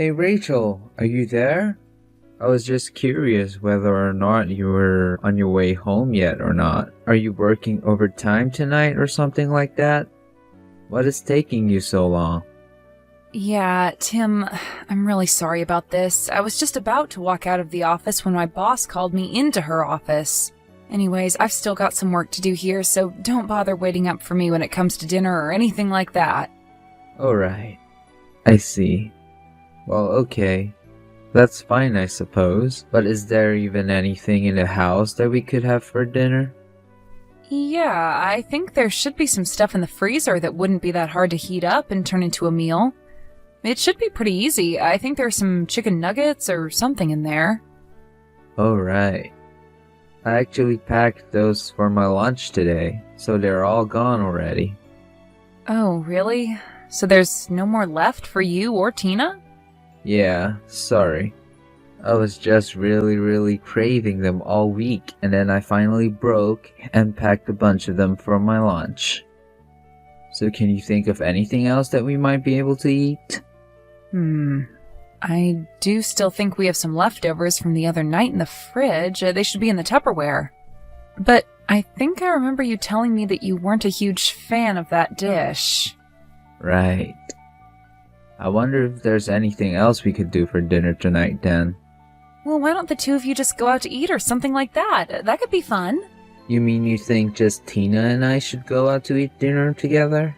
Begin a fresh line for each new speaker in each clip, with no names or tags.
Hey Rachel, are you there? I was just curious whether or not you were on your way home yet or not. Are you working overtime tonight or something like that? What is taking you so long?
Yeah, Tim, I'm really sorry about this. I was just about to walk out of the office when my boss called me into her office. Anyways, I've still got some work to do here, so don't bother waiting up for me when it comes to dinner or anything like that.
Alright, I see. Well, okay. That's fine, I suppose. But is there even anything in the house that we could have for dinner?
Yeah, I think there should be some stuff in the freezer that wouldn't be that hard to heat up and turn into a meal. It should be pretty easy. I think there's some chicken nuggets or something in there.
Alright. I actually packed those for my lunch today, so they're all gone already.
Oh, really? So there's no more left for you or Tina?
Yeah, sorry. I was just really craving them all week, and then I finally broke and packed a bunch of them for my lunch. So can you think of anything else that we might be able to eat?
I do still think we have some leftovers from the other night in the fridge. They should be in the Tupperware. But I think I remember you telling me that you weren't a huge fan of that dish.
Right. I wonder if there's anything else we could do for dinner tonight then.
Well, why don't the two of you just go out to eat or something like that? That could be fun.
You mean you think just Tina and I should go out to eat dinner together?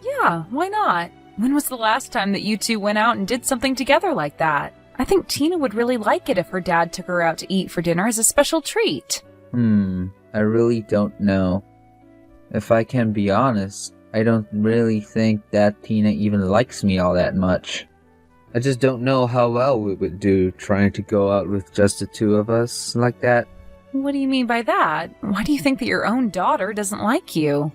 Yeah, why not? When was the last time that you two went out and did something together like that? I think Tina would really like it if her dad took her out to eat for dinner as a special treat.
I really don't know. If I can be honest, I don't really think that Tina even likes me all that much. I just don't know how well we would do trying to go out with just the two of us like that.
What do you mean by that? Why do you think that your own daughter doesn't like you?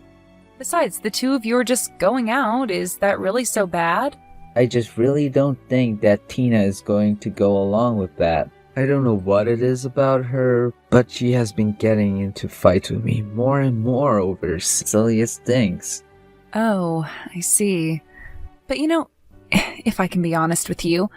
Besides, the two of you are just going out. Is that really so bad?
I just really don't think that Tina is going to go along with that. I don't know what it is about her, but she has been getting into fights with me more and more over silliest things.
Oh, I see. But if I can be honest with you,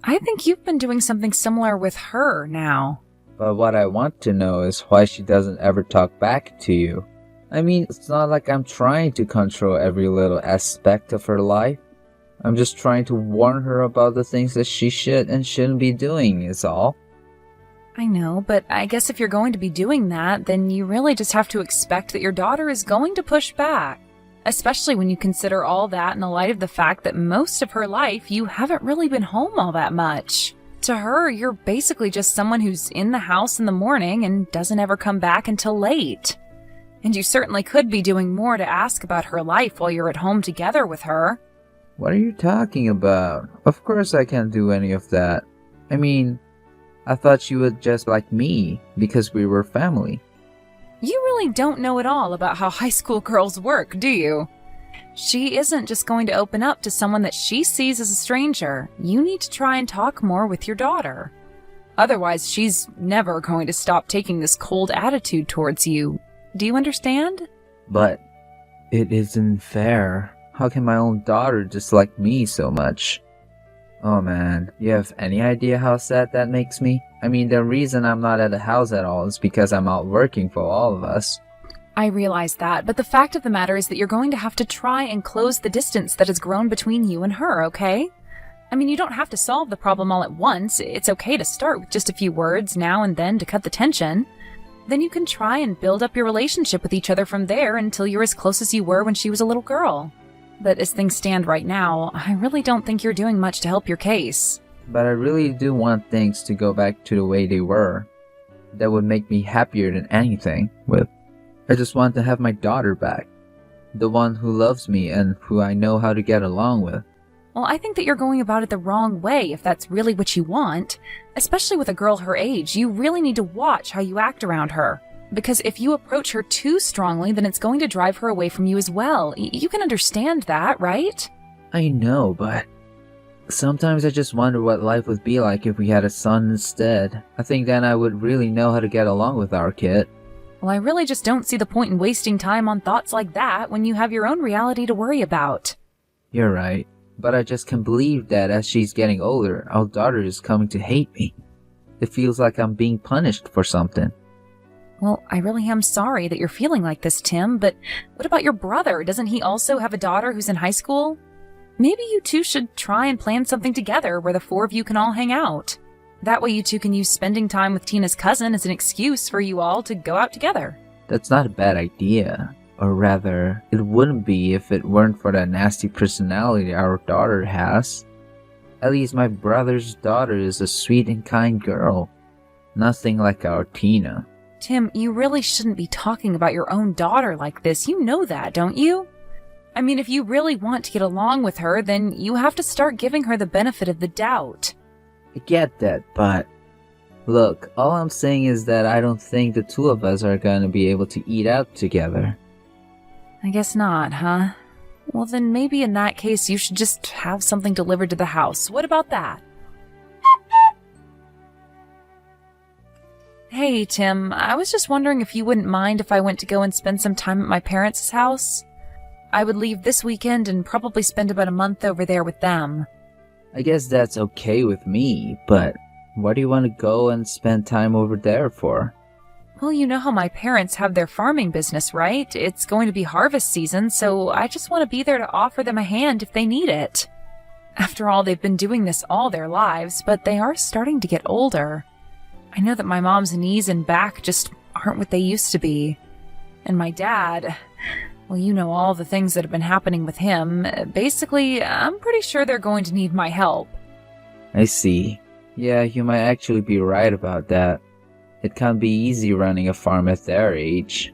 I think you've been doing something similar with her now.
But what I want to know is why she doesn't ever talk back to you. I mean, it's not like I'm trying to control every little aspect of her life. I'm just trying to warn her about the things that she should and shouldn't be doing, is all.
I know, but I guess if you're going to be doing that, then you really just have to expect that your daughter is going to push back. Especially when you consider all that in the light of the fact that most of her life you haven't really been home all that much. To her, you're basically just someone who's in the house in the morning and doesn't ever come back until late. And you certainly could be doing more to ask about her life while you're at home together with her.
What are you talking about? Of course I can't do any of that. I mean, I thought she would just like me because we were family.
You really don't know at all about how high school girls work, do you? She isn't just going to open up to someone that she sees as a stranger. You need to try and talk more with your daughter. Otherwise, she's never going to stop taking this cold attitude towards you. Do you understand?
But it isn't fair. How can my own daughter dislike me so much? Oh man, you have any idea how sad that makes me? I mean, the reason I'm not at the house at all is because I'm out working for all of us.
I realize that, but the fact of the matter is that you're going to have to try and close the distance that has grown between you and her, okay? I mean, you don't have to solve the problem all at once. It's okay to start with just a few words now and then to cut the tension. Then you can try and build up your relationship with each other from there until you're as close as you were when she was a little girl. But as things stand right now, I really don't think you're doing much to help your case.
But I really do want things to go back to the way they were. That would make me happier than anything. I just want to have my daughter back. The one who loves me and who I know how to get along with.
Well, I think that you're going about it the wrong way if that's really what you want. Especially with a girl her age, you really need to watch how you act around her. Because if you approach her too strongly, then it's going to drive her away from you as well. You can understand that, right?
I know, but sometimes I just wonder what life would be like if we had a son instead. I think then I would really know how to get along with our kid.
Well, I really just don't see the point in wasting time on thoughts like that when you have your own reality to worry about.
You're right. But I just can't believe that as she's getting older, our daughter is coming to hate me. It feels like I'm being punished for something.
Well, I really am sorry that you're feeling like this, Tim, but what about your brother? Doesn't he also have a daughter who's in high school? Maybe you two should try and plan something together where the four of you can all hang out. That way you two can use spending time with Tina's cousin as an excuse for you all to go out together.
That's not a bad idea. Or rather, it wouldn't be if it weren't for that nasty personality our daughter has. At least my brother's daughter is a sweet and kind girl. Nothing like our Tina.
Tim, you really shouldn't be talking about your own daughter like this. You know that, don't you? I mean, if you really want to get along with her, then you have to start giving her the benefit of the doubt.
I get that, but... Look, all I'm saying is that I don't think the two of us are gonna be able to eat out together.
I guess not, huh? Well, then maybe in that case you should just have something delivered to the house. What about that? Hey, Tim, I was just wondering if you wouldn't mind if I went to go and spend some time at my parents' house? I would leave this weekend and probably spend about a month over there with them.
I guess that's okay with me, but why do you want to go and spend time over there for?
Well, you know how my parents have their farming business, right? It's going to be harvest season, so I just want to be there to offer them a hand if they need it. After all, they've been doing this all their lives, but they are starting to get older. I know that my mom's knees and back just aren't what they used to be. And my dad, well, you know all the things that have been happening with him. Basically, I'm pretty sure they're going to need my help.
I see. Yeah, you might actually be right about that. It can't be easy running a farm at their age.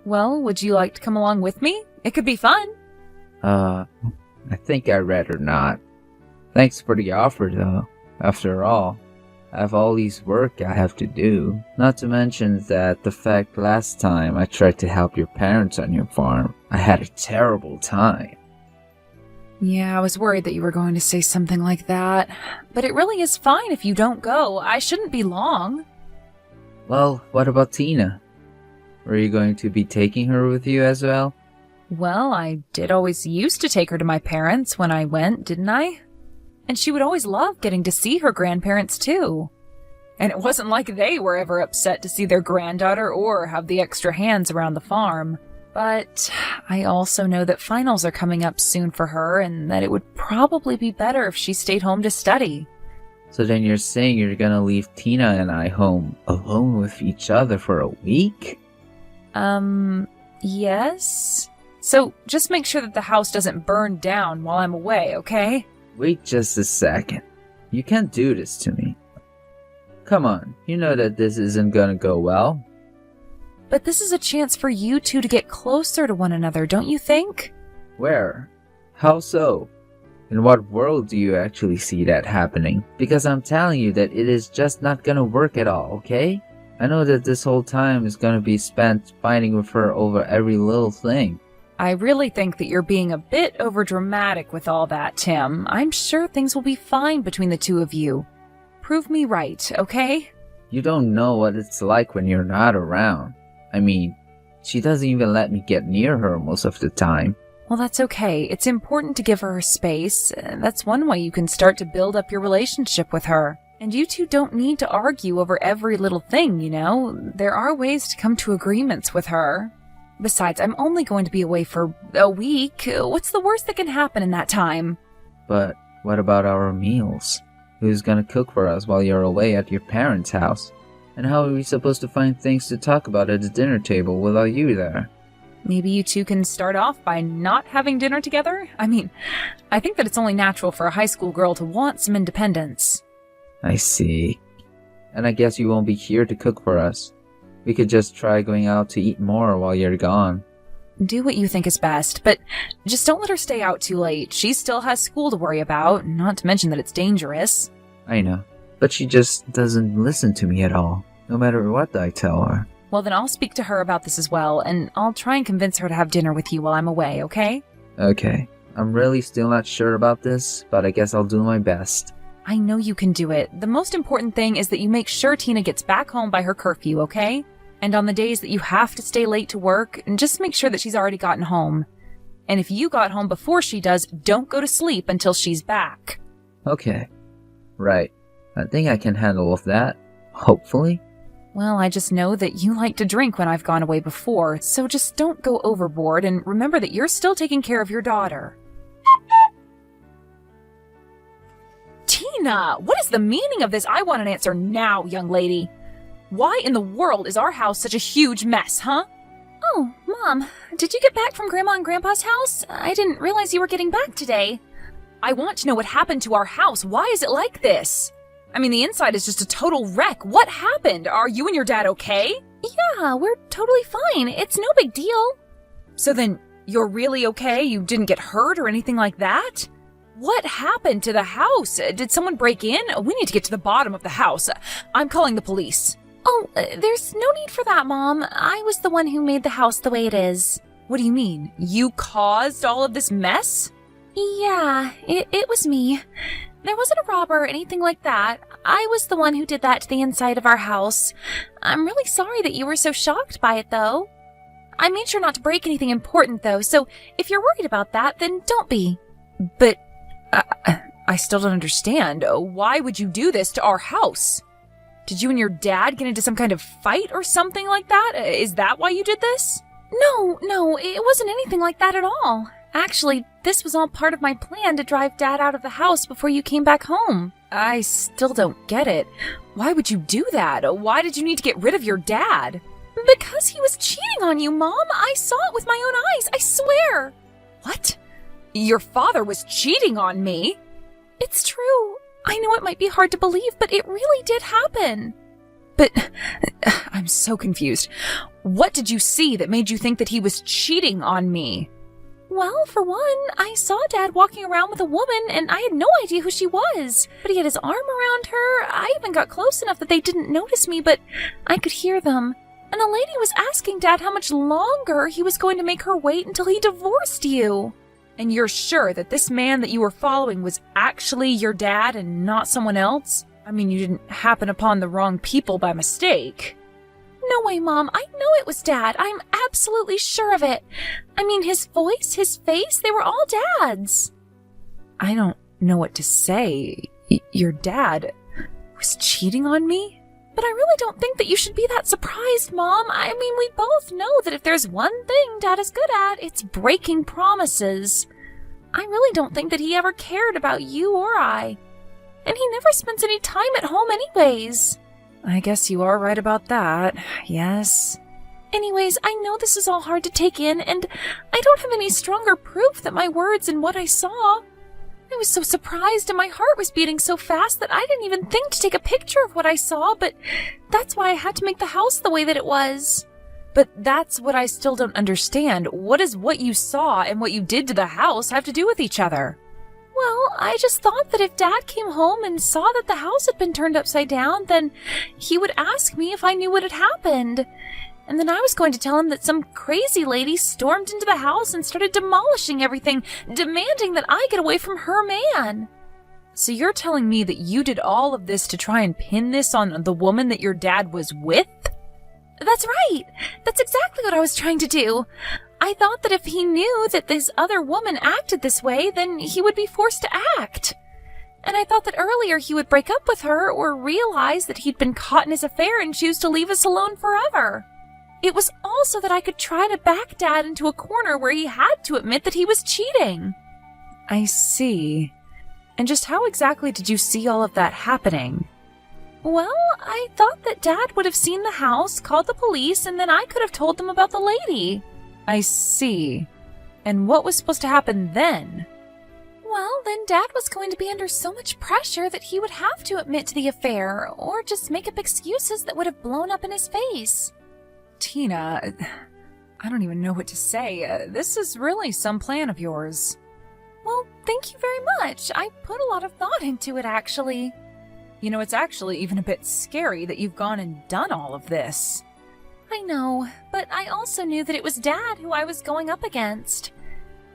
Well, would you like to come along with me? It could be fun.
I think I'd rather not. Thanks for the offer, though. After all, I have all these work I have to do. Not to mention that the fact last time I tried to help your parents on your farm, I had a terrible time.
Yeah, I was worried that you were going to say something like that. But it really is fine if you don't go. I shouldn't be long.
Well, what about Tina? Were you going to be taking her with you as well?
Well, I did always used to take her to my parents when I went, didn't I? And she would always love getting to see her grandparents, too. And it wasn't like they were ever upset to see their granddaughter or have the extra hands around the farm. But I also know that finals are coming up soon for her and that it would probably be better if she stayed home to study.
So then you're saying you're gonna leave Tina and I home alone with each other for a week?
Yes? So just make sure that the house doesn't burn down while I'm away, okay?
Wait just a second. You can't do this to me. Come on, you know that this isn't gonna go well.
But this is a chance for you two to get closer to one another, don't you think?
Where? How so? In what world do you actually see that happening? Because I'm telling you that it is just not gonna work at all, okay? I know that this whole time is gonna be spent fighting with her over every little thing.
I really think that you're being a bit overdramatic with all that, Tim. I'm sure things will be fine between the two of you. Prove me right, okay?
You don't know what it's like when you're not around. I mean, she doesn't even let me get near her most of the time.
Well, that's okay. It's important to give her her space. That's one way you can start to build up your relationship with her. And you two don't need to argue over every little thing, you know? There are ways to come to agreements with her. Besides, I'm only going to be away for a week. What's the worst that can happen in that time?
But what about our meals? Who's gonna cook for us while you're away at your parents' house? And how are we supposed to find things to talk about at the dinner table without you there?
Maybe you two can start off by not having dinner together? I mean, I think that it's only natural for a high school girl to want some independence.
I see. And I guess you won't be here to cook for us. We could just try going out to eat more while you're gone.
Do what you think is best, but just don't let her stay out too late. She still has school to worry about, not to mention that it's dangerous.
I know, but she just doesn't listen to me at all, no matter what I tell her.
Well, then I'll speak to her about this as well, and I'll try and convince her to have dinner with you while I'm away, okay?
Okay. I'm really still not sure about this, but I guess I'll do my best.
I know you can do it. The most important thing is that you make sure Tina gets back home by her curfew, okay? And on the days that you have to stay late to work, just make sure that she's already gotten home. And if you got home before she does, don't go to sleep until she's back.
Okay. Right. I think I can handle with that. Hopefully.
Well, I just know that you like to drink when I've gone away before, so just don't go overboard and remember that you're still taking care of your daughter. Tina, what is the meaning of this? I want an answer now, young lady. Why in the world is our house such a huge mess, huh? Oh, Mom, did you get back from Grandma and Grandpa's house? I didn't realize you were getting back today. I want to know what happened to our house. Why is it like this? I mean, the inside is just a total wreck. What happened? Are you and your dad okay? Yeah, we're totally fine. It's no big deal. So then, you're really okay? You didn't get hurt or anything like that? What happened to the house? Did someone break in? We need to get to the bottom of the house. I'm calling the police. Oh, there's no need for that, Mom. I was the one who made the house the way it is. What do you mean? You caused all of this mess? Yeah, it was me. There wasn't a robber or anything like that. I was the one who did that to the inside of our house. I'm really sorry that you were so shocked by it, though. I made sure not to break anything important, though, so if you're worried about that, then don't be. But I still don't understand. Why would you do this to our house? Did you and your dad get into some kind of fight or something like that? Is that why you did this? No, it wasn't anything like that at all. Actually, this was all part of my plan to drive Dad out of the house before you came back home. I still don't get it. Why would you do that? Why did you need to get rid of your dad? Because he was cheating on you, Mom. I saw it with my own eyes, I swear. What? Your father was cheating on me? It's true. I know it might be hard to believe, but it really did happen. But I'm so confused. What did you see that made you think that he was cheating on me? Well, for one, I saw Dad walking around with a woman, and I had no idea who she was. But he had his arm around her. I even got close enough that they didn't notice me, but I could hear them. And the lady was asking Dad how much longer he was going to make her wait until he divorced you. And you're sure that this man that you were following was actually your dad and not someone else? I mean, you didn't happen upon the wrong people by mistake. No way, Mom. I know it was Dad. I'm absolutely sure of it. I mean, his voice, his face, they were all Dad's. I don't know what to say. Your dad was cheating on me? But I really don't think that you should be that surprised, Mom. I mean, we both know that if there's one thing Dad is good at, it's breaking promises. I really don't think that he ever cared about you or I. And he never spends any time at home anyways. I guess you are right about that, yes. Anyways, I know this is all hard to take in, and I don't have any stronger proof that my words and what I saw. I was so surprised and my heart was beating so fast that I didn't even think to take a picture of what I saw, but that's why I had to make the house the way that it was. But that's what I still don't understand. What does what you saw and what you did to the house have to do with each other? Well, I just thought that if Dad came home and saw that the house had been turned upside down, then he would ask me if I knew what had happened. And then I was going to tell him that some crazy lady stormed into the house and started demolishing everything, demanding that I get away from her man. So you're telling me that you did all of this to try and pin this on the woman that your dad was with? That's right. That's exactly what I was trying to do. I thought that if he knew that this other woman acted this way, then he would be forced to act. And I thought that earlier he would break up with her or realize that he'd been caught in his affair and choose to leave us alone forever. It was also that I could try to back Dad into a corner where he had to admit that he was cheating. I see. And just how exactly did you see all of that happening? Well, I thought that Dad would have seen the house, called the police, and then I could have told them about the lady. I see. And what was supposed to happen then? Well, then Dad was going to be under so much pressure that he would have to admit to the affair, or just make up excuses that would have blown up in his face. Tina, I don't even know what to say. This is really some plan of yours. Well, thank you very much. I put a lot of thought into it, actually. You know, it's actually even a bit scary that you've gone and done all of this. I know, but I also knew that it was Dad who I was going up against.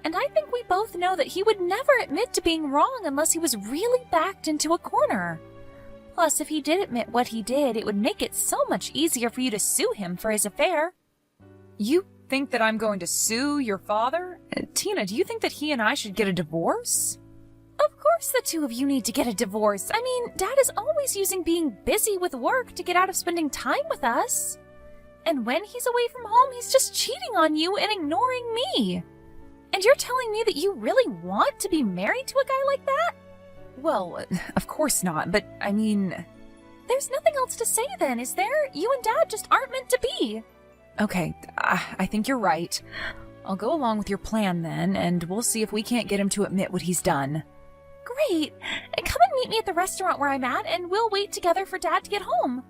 And I think we both know that he would never admit to being wrong unless he was really backed into a corner. Plus, if he did admit what he did, it would make it so much easier for you to sue him for his affair. You think that I'm going to sue your father? Tina, do you think that he and I should get a divorce? Of course the two of you need to get a divorce. I mean, Dad is always using being busy with work to get out of spending time with us. And when he's away from home, he's just cheating on you and ignoring me. And you're telling me that you really want to be married to a guy like that? Well, of course not, but I mean... There's nothing else to say then, is there? You and Dad just aren't meant to be. Okay, I think you're right. I'll go along with your plan then, and we'll see if we can't get him to admit what he's done. Great! Come and meet me at the restaurant where I'm at, and we'll wait together for Dad to get home.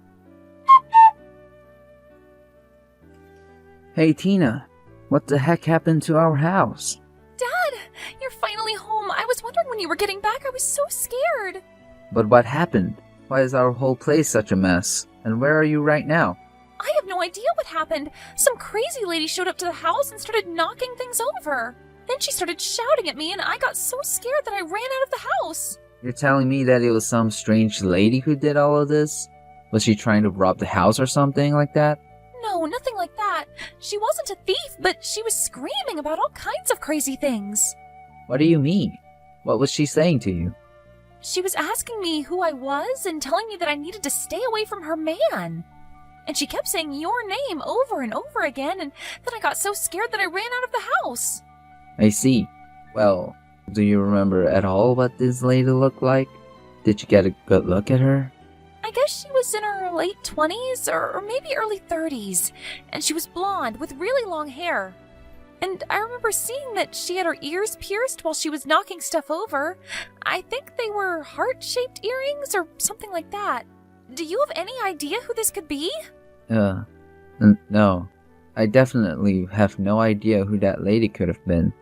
Hey, Tina. What the heck happened to our house?
Dad! You're finally home. I was wondering when you were getting back. I was so scared.
But what happened? Why is our whole place such a mess? And where are you right now?
I have no idea what happened. Some crazy lady showed up to the house and started knocking things over. Then she started shouting at me, and I got so scared that I ran out of the house.
You're telling me that it was some strange lady who did all of this? Was she trying to rob the house or something like that?
No, nothing like that. She wasn't a thief, but she was screaming about all kinds of crazy things.
What do you mean? What was she saying to you?
She was asking me who I was and telling me that I needed to stay away from her man. And she kept saying your name over and over again, and then I got so scared that I ran out of the house.
I see. Well, do you remember at all what this lady looked like? Did you get a good look at her?
I guess she was in her late 20s or maybe early 30s, and she was blonde with really long hair. And I remember seeing that she had her ears pierced while she was knocking stuff over. I think they were heart-shaped earrings or something like that. Do you have any idea who this could be?
No. I definitely have no idea who that lady could have been.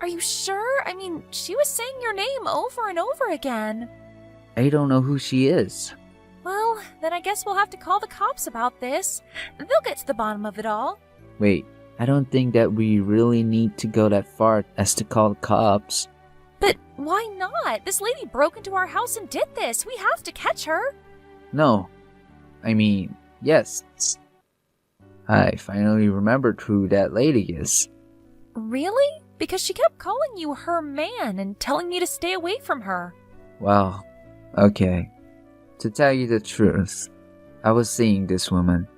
Are you sure? I mean, she was saying your name over and over again.
I don't know who she is.
Well, then I guess we'll have to call the cops about this. They'll get to the bottom of it all.
Wait, I don't think that we really need to go that far as to call the cops.
But why not? This lady broke into our house and did this. We have to catch her.
No. I mean, yes. I finally remembered who that lady is.
Really? Because she kept calling you her man and telling me to stay away from her.
Well, okay. To tell you the truth, I was seeing this woman.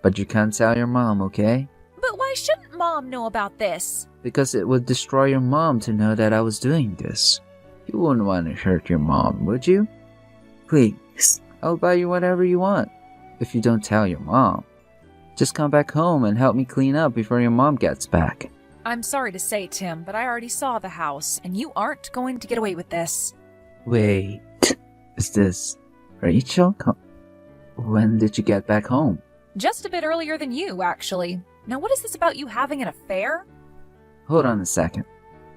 But you can't tell your mom, okay?
But why shouldn't Mom know about this?
Because it would destroy your mom to know that I was doing this. You wouldn't want to hurt your mom, would you? Please, I'll buy you whatever you want. If you don't tell your mom. Just come back home and help me clean up before your mom gets back.
I'm sorry to say, Tim, but I already saw the house, and you aren't going to get away with this.
Wait, is this Rachel? When did you get back home?
Just a bit earlier than you, actually. Now what is this about you having an affair?
Hold on a second.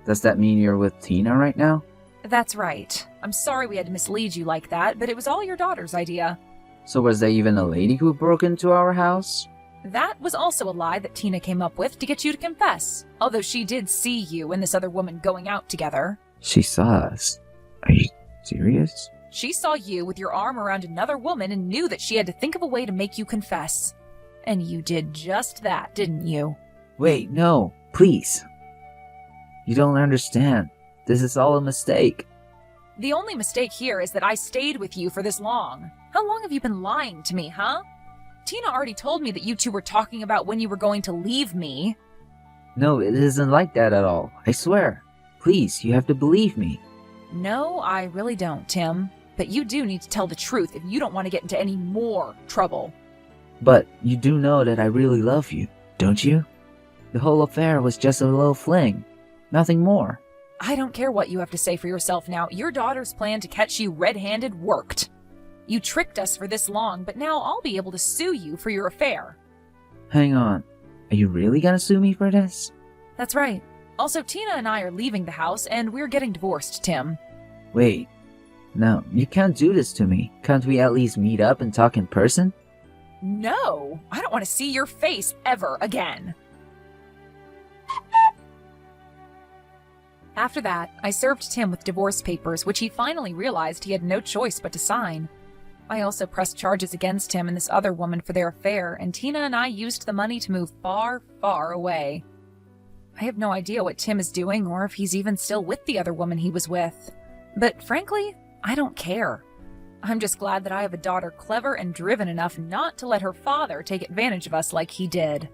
Does that mean you're with Tina right now?
That's right. I'm sorry we had to mislead you like that, but it was all your daughter's idea.
So was there even a lady who broke into our house?
That was also a lie that Tina came up with to get you to confess, although she did see you and this other woman going out together.
She saw us. Are you serious?
She saw you with your arm around another woman and knew that she had to think of a way to make you confess. And you did just that, didn't you?
Wait, no, please. You don't understand. This is all a mistake.
The only mistake here is that I stayed with you for this long. How long have you been lying to me, huh? Tina already told me that you two were talking about when you were going to leave me.
No, it isn't like that at all. I swear. Please, you have to believe me.
No, I really don't, Tim. But you do need to tell the truth if you don't want to get into any more trouble.
But you do know that I really love you, don't you? The whole affair was just a little fling. Nothing more.
I don't care what you have to say for yourself now. Your daughter's plan to catch you red-handed worked. You tricked us for this long, but now I'll be able to sue you for your affair.
Hang on. Are you really gonna sue me for this?
That's right. Also, Tina and I are leaving the house, and we're getting divorced, Tim.
Wait. No, you can't do this to me. Can't we at least meet up and talk in person?
No! I don't want to see your face ever again. After that, I served Tim with divorce papers, which he finally realized he had no choice but to sign. I also pressed charges against him and this other woman for their affair, and Tina and I used the money to move far, far away. I have no idea what Tim is doing or if he's even still with the other woman he was with. But frankly, I don't care. I'm just glad that I have a daughter clever and driven enough not to let her father take advantage of us like he did.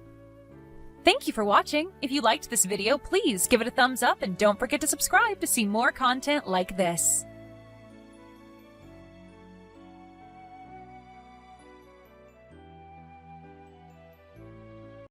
Thank you for watching. If you liked this video, please give it a thumbs up and don't forget to subscribe to see more content like this.